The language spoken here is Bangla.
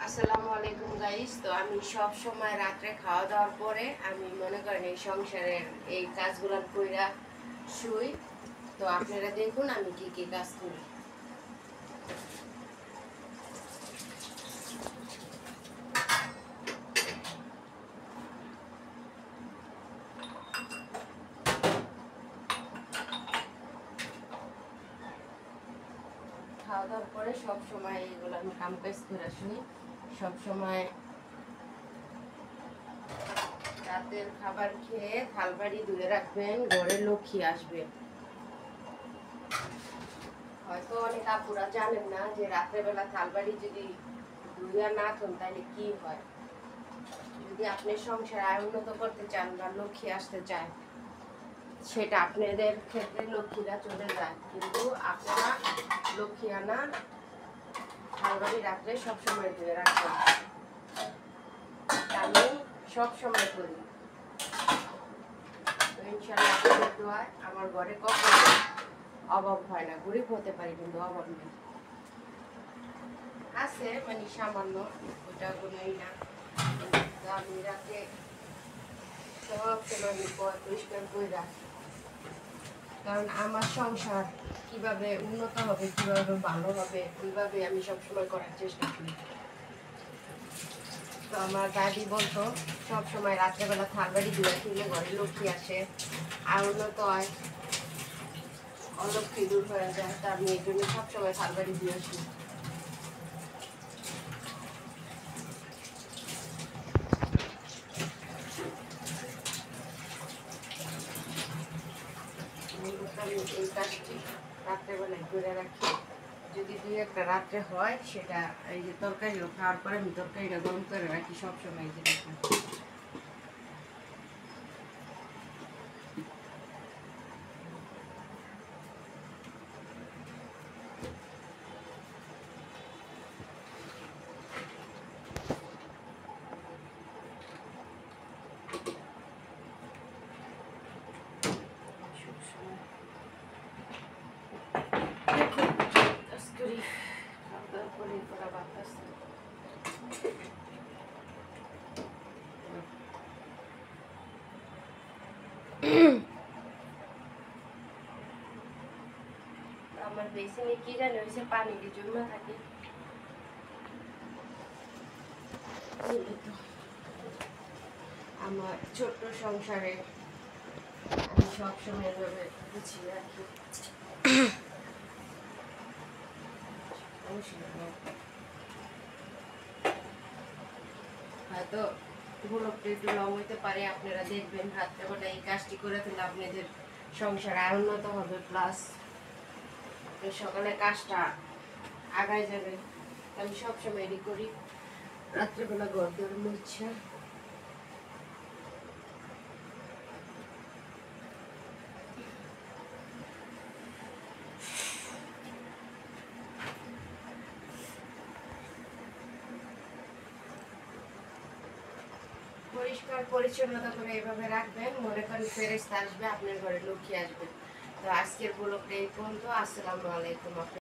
আসসালামু আলাইকুম গাইস। তো আমি সব সময় রাত্রে খাওয়া দাওয়ার পরে আমি মনে করেন এই সংসারের এই কাজগুলো কইরা শুই। তো আপনারা দেখুন আমি কি কি কাজ করি। খাওয়া দাওয়ার পরে সব সময় এগুলো আমি কাম কাজ করে শুই। সব সময় রাতের খাবার খেয়ে থালবাড়ি ধুয়ে রাখবেন, ঘরে লক্ষ্মী আসবে। হয়তো অনেক আপুরা জানেন না যে রাত্রেবেলা থালবাড়ি যদি ধুইয়া না থন তাহলে কি হয়। যদি আপনি সংসার আয় উন্নত করতে চান বা লক্ষ্মী আসতে চায়, সেটা আপনাদের ক্ষেত্রে লক্ষ্মীরা চলে যায়, কিন্তু আপনারা লক্ষ্মী আনা থালবাড়ি রাত্রে সবসময় ধুয়ে রাখবেন। আমি সবসময় করি। তো ইনশাল্লাহ আপনাদের দোয়ায় আমার ঘরে কখনো অভাব হয় না। গরিব হতে পারি কিন্তু অভাব নেই। আছে মানে সামান্য, ওটা কোনোই না। তো আমি রাতে সব সময় আমি পরিষ্কার করে রাখি, কারণ আমার সংসার কিভাবে উন্নত হবে, কিভাবে ভালো হবে, ওইভাবে আমি সবসময় করার চেষ্টা করি। তো আমার দাদি বলতো সবসময় রাত্রেবেলা থালবাড়ি ধুয়ে খেলে ঘরে লক্ষ্মী আসে, আর উন্নত হয়, অলক্ষ্মী দূর হয়ে যায়। তা আমি এই জন্য সবসময় থালবাড়ি ধুয়ে আসি। আমি এই কাজটি রাত্রেবেলায় করে রাখি। যদি দুই একটা রাত্রে হয়, সেটা এই যে তরকারিও খাওয়ার পরে আমি তরকারিটা গরম করে রাখি সবসময়। যে আমার বেসিনে কি জানি হয়েছে, পানির জন্য থাকে। আমার ছোট্ট সংসারে আমি সবসময় এভাবে গুছিয়ে রাখি। হয়তো ভুলটা একটু লং হইতে পারে, আপনারা দেখবেন রাত্রেবেলা এই কাজটি করে ফেলে আপনাদের সংসার আয় উন্নত হবে, প্লাস সকালে কাজটা আগায় যাবে। আমি সবসময় এডি করি রাত্রেবেলা ঘর দৌড় মুছে। পরিষ্কার পরিচ্ছন্নতা করে এভাবে রাখবেন, মনে করেন ফেরেশতা আসবে, আপনার ঘরে লক্ষ্মী আসবে। তো আজকের ব্লগটা এই পর্যন্ত। আসসালামু আলাইকুম।